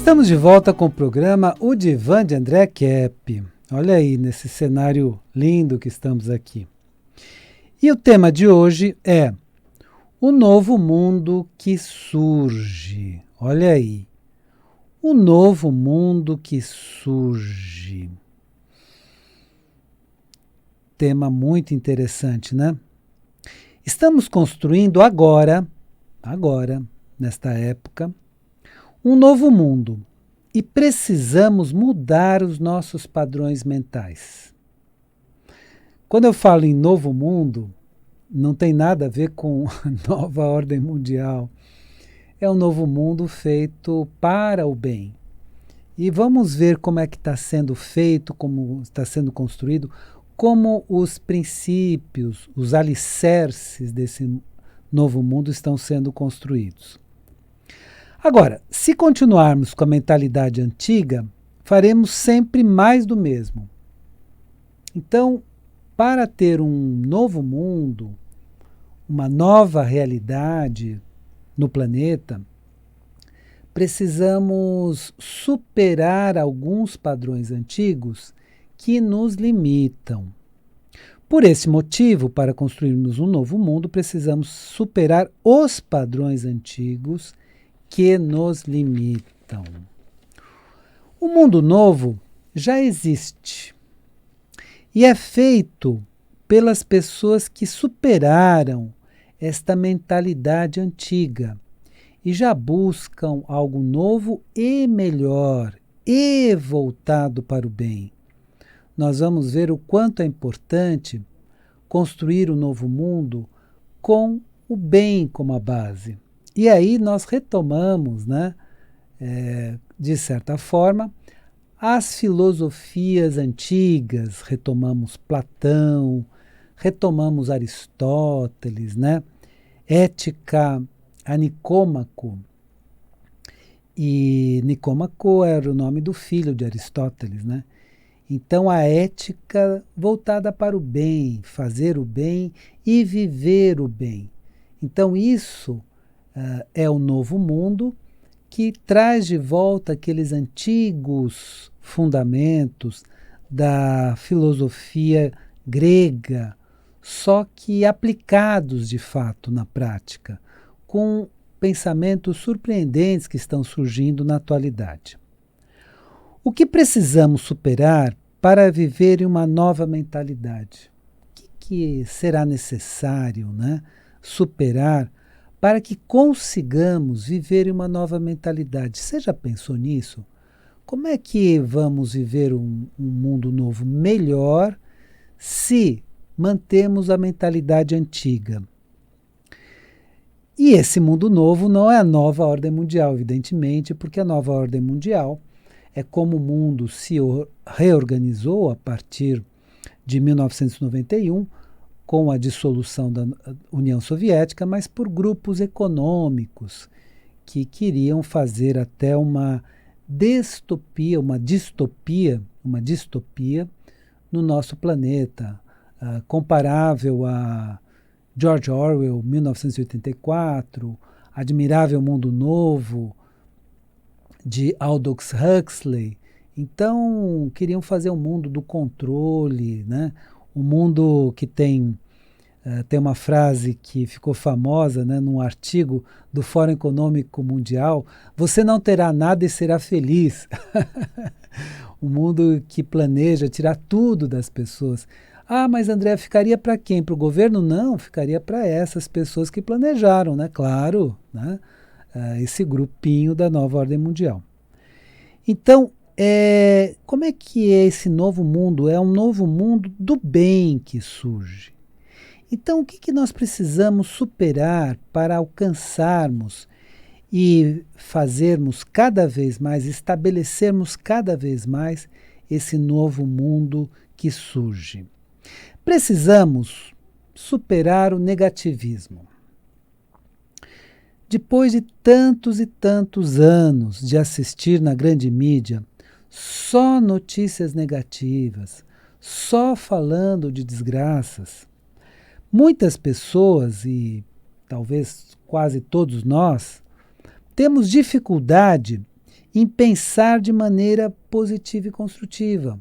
Estamos de volta com o programa O Divã de André Kepp. Olha aí, nesse cenário lindo que estamos aqui. E o tema de hoje é o novo mundo que surge. Olha aí, o novo mundo que surge. Tema muito interessante, né? Estamos construindo agora, nesta época, um novo mundo e precisamos mudar os nossos padrões mentais. Quando eu falo em novo mundo, não tem nada a ver com nova ordem mundial. É um novo mundo feito para o bem. E vamos ver como é que está sendo feito, como está sendo construído, como os princípios, os alicerces desse novo mundo estão sendo construídos. Agora, se continuarmos com a mentalidade antiga, faremos sempre mais do mesmo. Então, para ter um novo mundo, uma nova realidade no planeta, precisamos superar alguns padrões antigos que nos limitam. Por esse motivo, para construirmos um novo mundo, precisamos superar os padrões antigos que nos limitam. O mundo novo já existe e é feito pelas pessoas que superaram esta mentalidade antiga e já buscam algo novo e melhor e voltado para o bem. Nós vamos ver o quanto é importante construir um novo mundo com o bem como a base. E aí nós retomamos, de certa forma, as filosofias antigas, retomamos Platão, retomamos Aristóteles, Ética a Nicômaco. E Nicômaco era o nome do filho de Aristóteles, Então a ética voltada para o bem, fazer o bem e viver o bem. Então isso é o novo mundo que traz de volta aqueles antigos fundamentos da filosofia grega, só que aplicados de fato na prática, com pensamentos surpreendentes que estão surgindo na atualidade. O que precisamos superar para viver em uma nova mentalidade? O que será necessário, superar para que consigamos viver em uma nova mentalidade? Você já pensou nisso? Como é que vamos viver um mundo novo melhor se mantemos a mentalidade antiga? E esse mundo novo não é a nova ordem mundial, evidentemente, porque a nova ordem mundial é como o mundo se reorganizou a partir de 1991, com a dissolução da União Soviética, mas por grupos econômicos que queriam fazer até uma distopia no nosso planeta, comparável a George Orwell, 1984, Admirável Mundo Novo, de Aldous Huxley. Então, queriam fazer um mundo do controle, um mundo que tem uma frase que ficou famosa, num artigo do Fórum Econômico Mundial: você não terá nada e será feliz. Um mundo que planeja tirar tudo das pessoas. Ah, mas André, ficaria para quem? Para o governo? Não, ficaria para essas pessoas que planejaram, claro, esse grupinho da nova ordem mundial. Então, como é que é esse novo mundo? É um novo mundo do bem que surge. Então, o que nós precisamos superar para alcançarmos e fazermos cada vez mais, estabelecermos cada vez mais esse novo mundo que surge? Precisamos superar o negativismo. Depois de tantos e tantos anos de assistir na grande mídia só notícias negativas, só falando de desgraças, muitas pessoas, e talvez quase todos nós, temos dificuldade em pensar de maneira positiva e construtiva.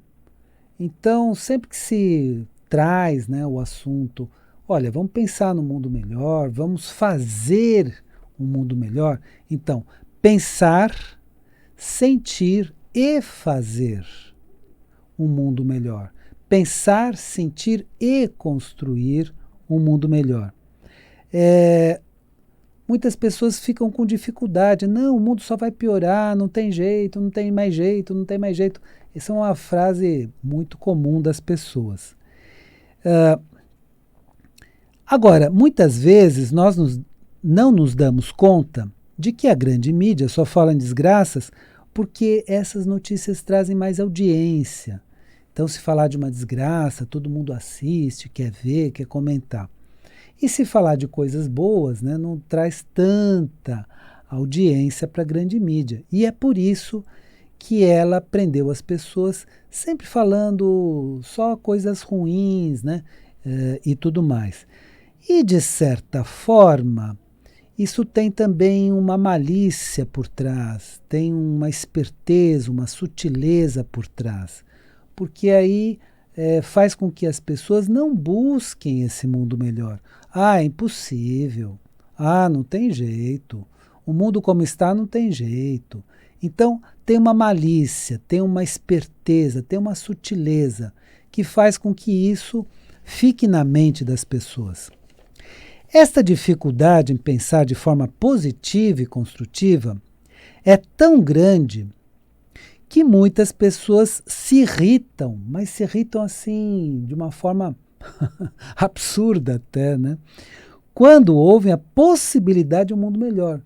Então, sempre que se traz, né, o assunto, olha, vamos pensar no mundo melhor, vamos fazer um mundo melhor. Então, pensar, sentir e fazer um mundo melhor. Pensar, sentir e construir um mundo melhor. Muitas pessoas ficam com dificuldade. Não, o mundo só vai piorar, não tem jeito, não tem mais jeito, não tem mais jeito. Essa é uma frase muito comum das pessoas. Agora, muitas vezes não nos damos conta de que a grande mídia só fala em desgraças porque essas notícias trazem mais audiência. Então, se falar de uma desgraça, todo mundo assiste, quer ver, quer comentar. E se falar de coisas boas, né, não traz tanta audiência para a grande mídia. E é por isso que ela prendeu as pessoas sempre falando só coisas ruins, né, e tudo mais. E, de certa forma, isso tem também uma malícia por trás, tem uma esperteza, uma sutileza por trás. Porque aí faz com que as pessoas não busquem esse mundo melhor. Ah, é impossível. Ah, não tem jeito. O mundo como está não tem jeito. Então, tem uma malícia, tem uma esperteza, tem uma sutileza que faz com que isso fique na mente das pessoas. Esta dificuldade em pensar de forma positiva e construtiva é tão grande que muitas pessoas se irritam, mas se irritam assim de uma forma absurda até, né? Quando ouvem a possibilidade de um mundo melhor.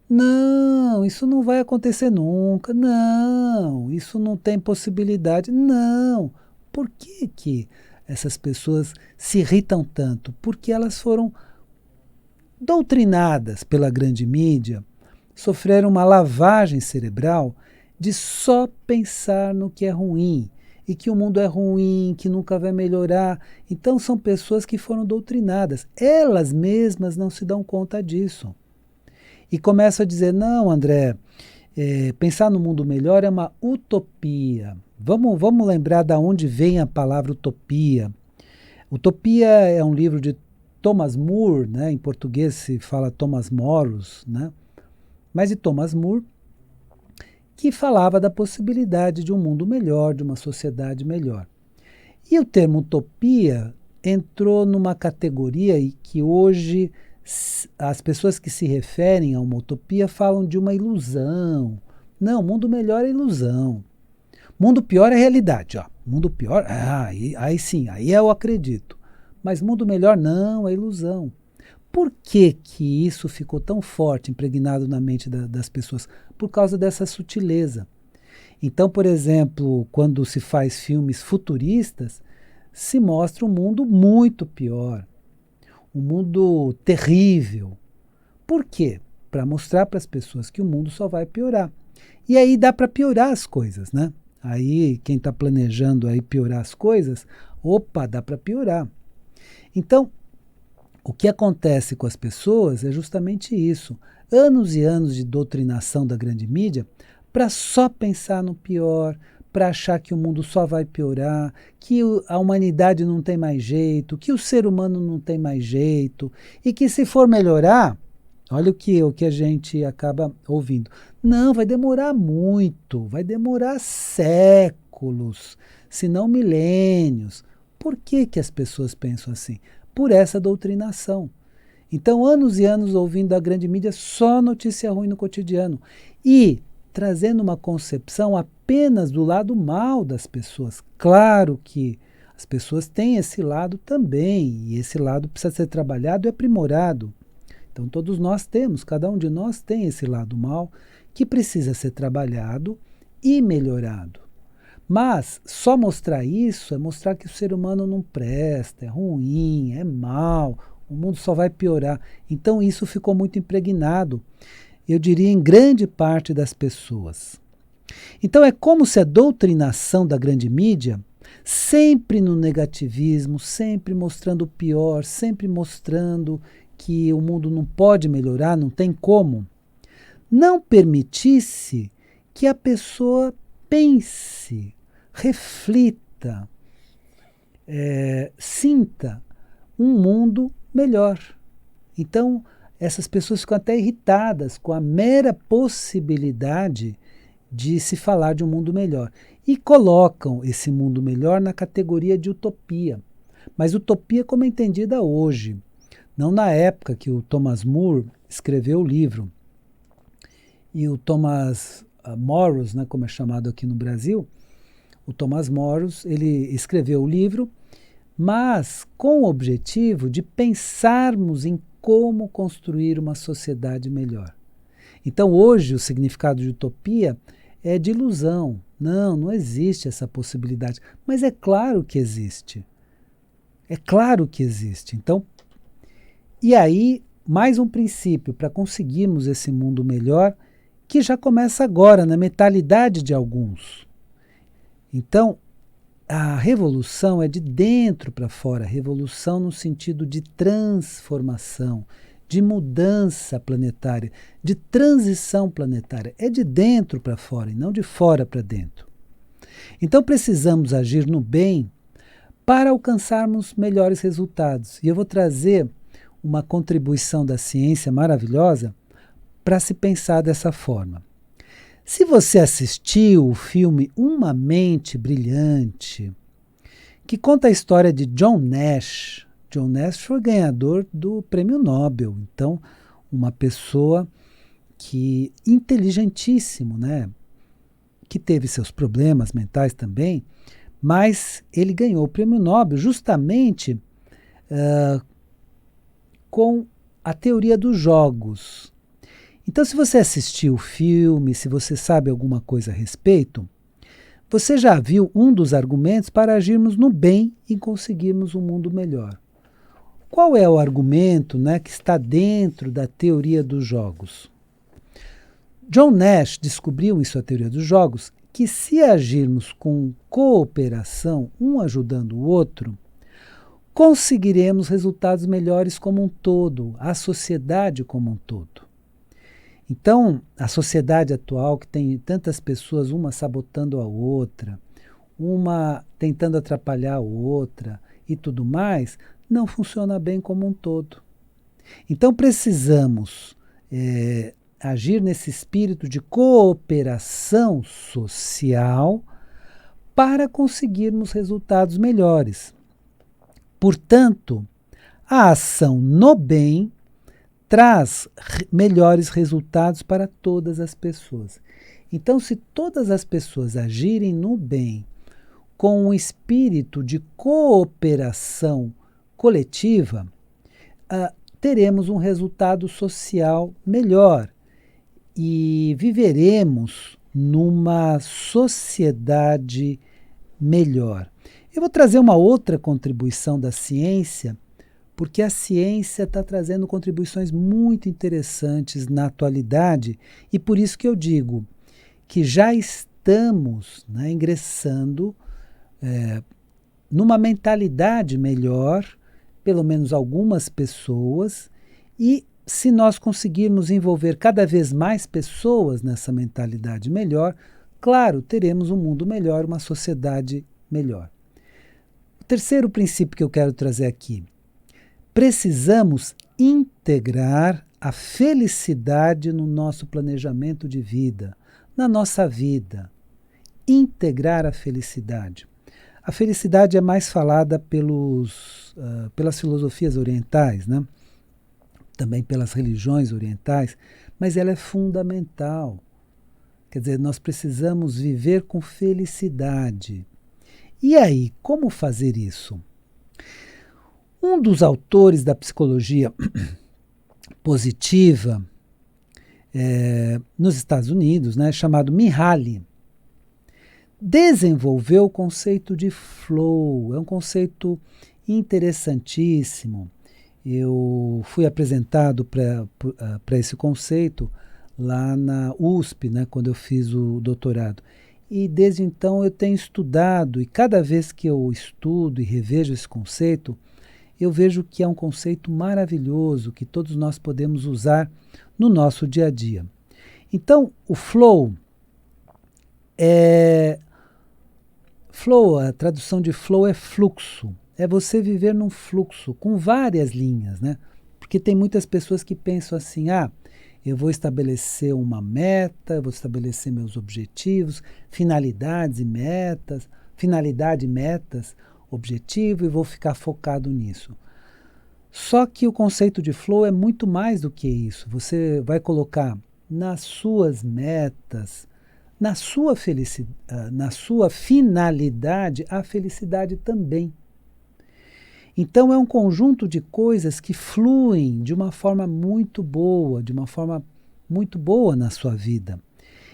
Não, isso não vai acontecer nunca. Não, isso não tem possibilidade. Não. Por que essas pessoas se irritam tanto? Porque elas foram doutrinadas pela grande mídia, sofreram uma lavagem cerebral de só pensar no que é ruim e que o mundo é ruim, que nunca vai melhorar. Então são pessoas que foram doutrinadas. Elas mesmas não se dão conta disso. E começam a dizer, não, André, pensar no mundo melhor é uma utopia. Vamos lembrar de onde vem a palavra utopia. Utopia é um livro de Thomas More, né? Em português se fala Thomas Moros, né? Mas de Thomas More, que falava da possibilidade de um mundo melhor, de uma sociedade melhor. E o termo utopia entrou numa categoria que hoje as pessoas que se referem a uma utopia falam de uma ilusão. Não, mundo melhor é ilusão. Mundo pior é realidade. Ó. Mundo pior, aí sim, aí eu acredito. Mas mundo melhor não, é ilusão. Por que isso ficou tão forte, impregnado na mente das pessoas? Por causa dessa sutileza. Então, por exemplo, quando se faz filmes futuristas, se mostra um mundo muito pior, um mundo terrível. Por quê? Para mostrar para as pessoas que o mundo só vai piorar. E aí dá para piorar as coisas, né? Aí quem está planejando aí piorar as coisas, opa, dá para piorar. Então, o que acontece com as pessoas é justamente isso. Anos e anos de doutrinação da grande mídia para só pensar no pior, para achar que o mundo só vai piorar, que a humanidade não tem mais jeito, que o ser humano não tem mais jeito, e que se for melhorar, olha o que a gente acaba ouvindo. Não, vai demorar muito, vai demorar séculos, se não milênios. Por que as pessoas pensam assim? Por essa doutrinação. Então, anos e anos ouvindo a grande mídia só notícia ruim no cotidiano e trazendo uma concepção apenas do lado mal das pessoas. Claro que as pessoas têm esse lado também, e esse lado precisa ser trabalhado e aprimorado. Então, todos nós temos, cada um de nós tem esse lado mal que precisa ser trabalhado e melhorado. Mas só mostrar isso é mostrar que o ser humano não presta, é ruim, é mau, o mundo só vai piorar. Então isso ficou muito impregnado, eu diria, em grande parte das pessoas. Então é como se a doutrinação da grande mídia, sempre no negativismo, sempre mostrando o pior, sempre mostrando que o mundo não pode melhorar, não tem como, não permitisse que a pessoa pense, reflita, sinta um mundo melhor. Então, essas pessoas ficam até irritadas com a mera possibilidade de se falar de um mundo melhor. E colocam esse mundo melhor na categoria de utopia. Mas utopia como é entendida hoje, não na época que o Thomas More escreveu o livro. E o Thomas Morus, né, como é chamado aqui no Brasil, o Thomas Morus, ele escreveu o livro, mas com o objetivo de pensarmos em como construir uma sociedade melhor. Então hoje o significado de utopia é de ilusão. Não existe essa possibilidade. Mas é claro que existe. É claro que existe. Então, e aí, mais um princípio para conseguirmos esse mundo melhor, que já começa agora, na mentalidade de alguns. Então, a revolução é de dentro para fora, revolução no sentido de transformação, de mudança planetária, de transição planetária. É de dentro para fora e não de fora para dentro. Então precisamos agir no bem para alcançarmos melhores resultados. E eu vou trazer uma contribuição da ciência maravilhosa para se pensar dessa forma. Se você assistiu o filme Uma Mente Brilhante, que conta a história de John Nash. John Nash foi ganhador do Prêmio Nobel. Então, uma pessoa que inteligentíssimo, né? Que teve seus problemas mentais também, mas ele ganhou o Prêmio Nobel justamente com a teoria dos jogos. Então, se você assistiu o filme, se você sabe alguma coisa a respeito, você já viu um dos argumentos para agirmos no bem e conseguirmos um mundo melhor. Qual é o argumento, né, que está dentro da teoria dos jogos? John Nash descobriu em sua teoria dos jogos que se agirmos com cooperação, um ajudando o outro, conseguiremos resultados melhores como um todo, a sociedade como um todo. Então, a sociedade atual, que tem tantas pessoas, uma sabotando a outra, uma tentando atrapalhar a outra e tudo mais, não funciona bem como um todo. Então, precisamos agir nesse espírito de cooperação social para conseguirmos resultados melhores. Portanto, a ação no bem traz melhores resultados para todas as pessoas. Então, se todas as pessoas agirem no bem, com um espírito de cooperação coletiva, teremos um resultado social melhor e viveremos numa sociedade melhor. Eu vou trazer uma outra contribuição da ciência, porque a ciência está trazendo contribuições muito interessantes na atualidade, e por isso que eu digo que já estamos, né, ingressando numa mentalidade melhor, pelo menos algumas pessoas, e se nós conseguirmos envolver cada vez mais pessoas nessa mentalidade melhor, claro, teremos um mundo melhor, uma sociedade melhor. O terceiro princípio que eu quero trazer aqui: precisamos integrar a felicidade no nosso planejamento de vida, na nossa vida. Integrar a felicidade. A felicidade é mais falada pelas filosofias orientais, né? Também pelas religiões orientais, mas ela é fundamental. Quer dizer, nós precisamos viver com felicidade. E aí, como fazer isso? Um dos autores da psicologia positiva nos Estados Unidos, né, chamado Mihaly, desenvolveu o conceito de flow. É um conceito interessantíssimo. Eu fui apresentado para esse conceito lá na USP, né, quando eu fiz o doutorado. E desde então eu tenho estudado, e cada vez que eu estudo e revejo esse conceito, eu vejo que é um conceito maravilhoso que todos nós podemos usar no nosso dia a dia. Então, o flow Flow, a tradução de flow é fluxo. É você viver num fluxo com várias linhas, né? Porque tem muitas pessoas que pensam assim, eu vou estabelecer uma meta, eu vou estabelecer meus objetivos, finalidade, metas, objetivo, e vou ficar focado nisso. Só que o conceito de flow é muito mais do que isso. Você vai colocar nas suas metas, na sua finalidade, a felicidade também. Então é um conjunto de coisas que fluem de uma forma muito boa, na sua vida.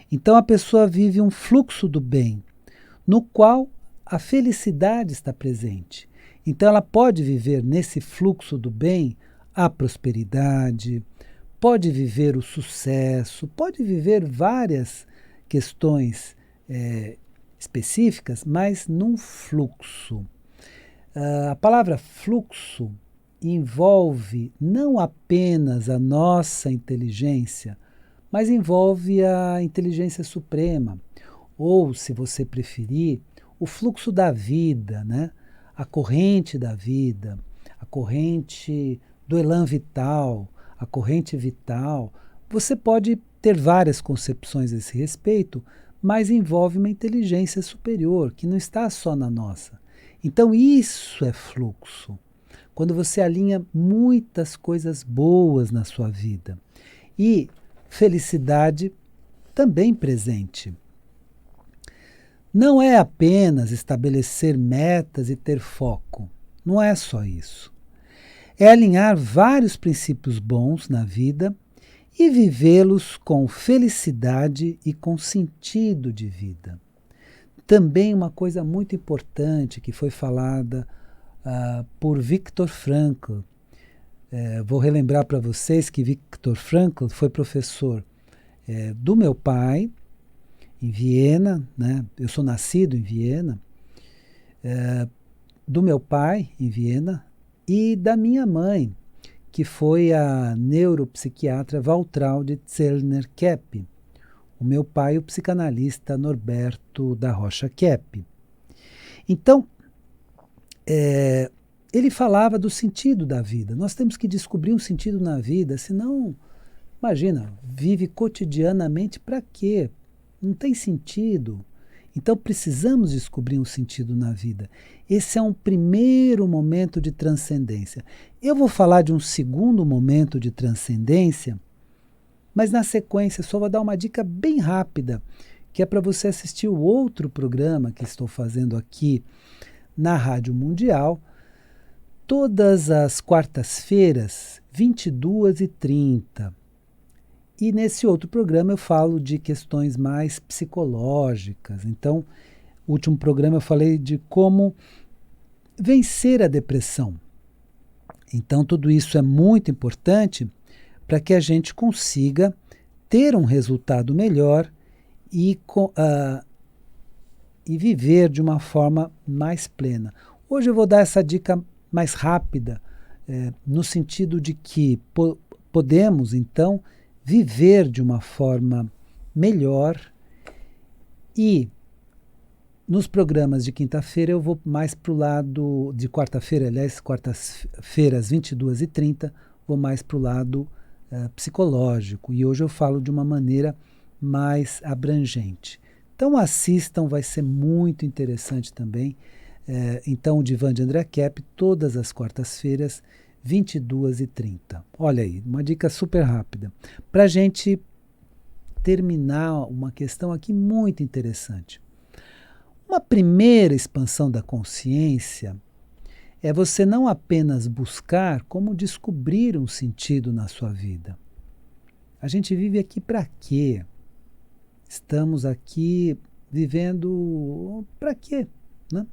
Então a pessoa vive um fluxo do bem, no qual a felicidade está presente. Então ela pode viver nesse fluxo do bem a prosperidade, pode viver o sucesso, pode viver várias questões específicas, mas num fluxo. A palavra fluxo envolve não apenas a nossa inteligência, mas envolve a inteligência suprema, ou, se você preferir, o fluxo da vida, né? A corrente da vida, a corrente do elan vital, a corrente vital. Você pode ter várias concepções a esse respeito, mas envolve uma inteligência superior, que não está só na nossa. Então isso é fluxo. Quando você alinha muitas coisas boas na sua vida. E felicidade também presente. Não é apenas estabelecer metas e ter foco. Não é só isso. É alinhar vários princípios bons na vida e vivê-los com felicidade e com sentido de vida. Também uma coisa muito importante que foi falada por Viktor Frankl. Vou relembrar para vocês que Viktor Frankl foi professor do meu pai, em Viena, né? Eu sou nascido em Viena, do meu pai, em Viena, e da minha mãe, que foi a neuropsiquiatra Waltraud Zellner Kepp. O meu pai, o psicanalista Norberto da Rocha Kepp. Então, ele falava do sentido da vida. Nós temos que descobrir um sentido na vida, senão, imagina, vive cotidianamente para quê? Não tem sentido. Então precisamos descobrir um sentido na vida. Esse é um primeiro momento de transcendência. Eu vou falar de um segundo momento de transcendência, mas na sequência só vou dar uma dica bem rápida, que é para você assistir o outro programa que estou fazendo aqui na Rádio Mundial, todas as quartas-feiras, 22h30. E nesse outro programa eu falo de questões mais psicológicas. Então, no último programa eu falei de como vencer a depressão. Então, tudo isso é muito importante para que a gente consiga ter um resultado melhor e viver de uma forma mais plena. Hoje eu vou dar essa dica mais rápida, no sentido de que podemos, então, viver de uma forma melhor. E nos programas de quinta-feira eu vou mais para o lado, de quarta-feira, aliás, quartas-feiras, 22h30, vou mais para o lado psicológico. E hoje eu falo de uma maneira mais abrangente. Então assistam, vai ser muito interessante também. Então o Divã de André Kepp, todas as quartas-feiras, 22h30. Olha aí, uma dica super rápida. Para a gente terminar uma questão aqui muito interessante. Uma primeira expansão da consciência é você não apenas buscar, como descobrir um sentido na sua vida. A gente vive aqui para quê? Estamos aqui vivendo para quê? Né?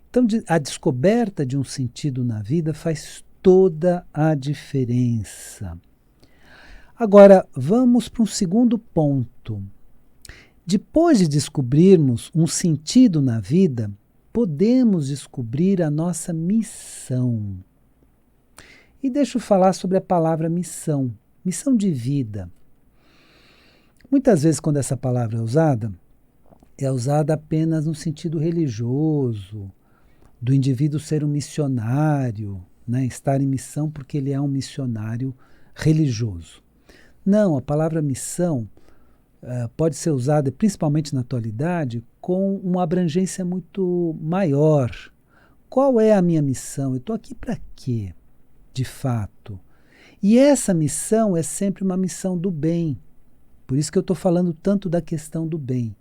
Então, a descoberta de um sentido na vida faz toda a diferença. Agora, vamos para um segundo ponto. Depois de descobrirmos um sentido na vida, podemos descobrir a nossa missão. E deixa eu falar sobre a palavra missão, missão de vida. Muitas vezes, quando essa palavra é usada, é usada apenas no sentido religioso, do indivíduo ser um missionário, né? Estar em missão porque ele é um missionário religioso. Não, a palavra missão pode ser usada, principalmente na atualidade, com uma abrangência muito maior. Qual é a minha missão? Eu estou aqui para quê, de fato? E essa missão é sempre uma missão do bem. Por isso que eu estou falando tanto da questão do bem.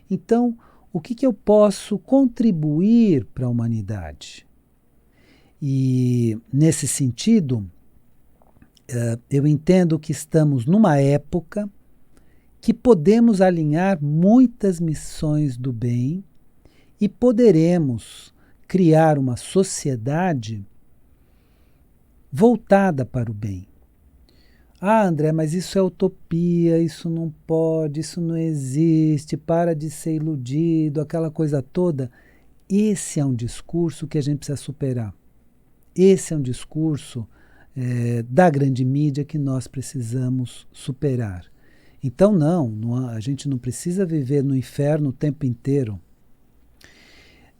Então, o que eu posso contribuir para a humanidade? E, nesse sentido, eu entendo que estamos numa época que podemos alinhar muitas missões do bem e poderemos criar uma sociedade voltada para o bem. Ah, André, mas isso é utopia, isso não pode, isso não existe, para de ser iludido, aquela coisa toda. Esse é um discurso que a gente precisa superar. Esse é um discurso da grande mídia que nós precisamos superar. Então, a gente não precisa viver no inferno o tempo inteiro.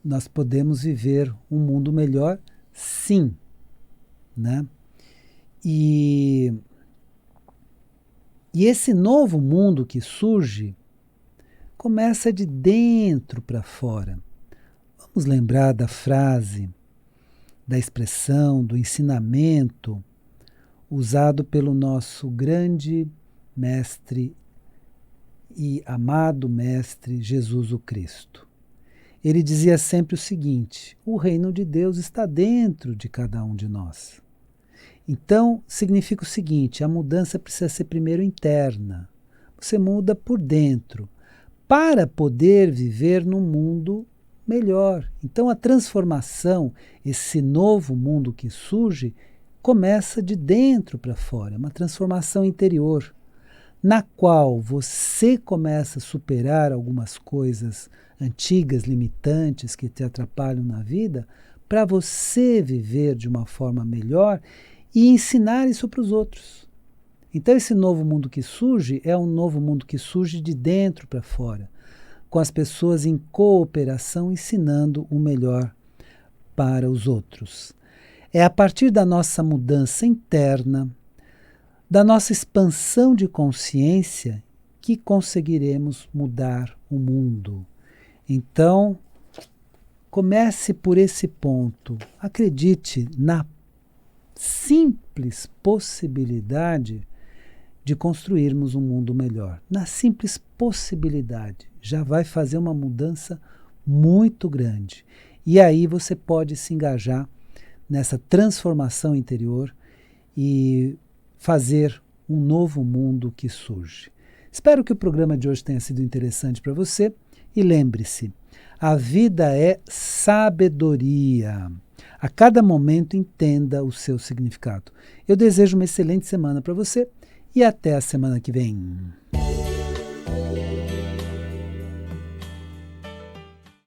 Nós podemos viver um mundo melhor, sim, né? E esse novo mundo que surge começa de dentro para fora. Vamos lembrar da frase, da expressão, do ensinamento usado pelo nosso grande mestre e amado mestre Jesus o Cristo. Ele dizia sempre o seguinte: o reino de Deus está dentro de cada um de nós. Então, significa o seguinte: a mudança precisa ser primeiro interna. Você muda por dentro, para poder viver num mundo melhor. Então, a transformação, esse novo mundo que surge, começa de dentro para fora, uma transformação interior, na qual você começa a superar algumas coisas antigas, limitantes, que te atrapalham na vida, para você viver de uma forma melhor e ensinar isso para os outros. Então esse novo mundo que surge é um novo mundo que surge de dentro para fora, com as pessoas em cooperação ensinando o melhor para os outros. É a partir da nossa mudança interna, da nossa expansão de consciência, que conseguiremos mudar o mundo. Então, comece por esse ponto. Acredite na simples possibilidade de construirmos um mundo melhor. Na simples possibilidade. Já vai fazer uma mudança muito grande. E aí você pode se engajar nessa transformação interior e fazer um novo mundo que surge. Espero que o programa de hoje tenha sido interessante para você e lembre-se, a vida é sabedoria. A cada momento entenda o seu significado. Eu desejo uma excelente semana para você e até a semana que vem.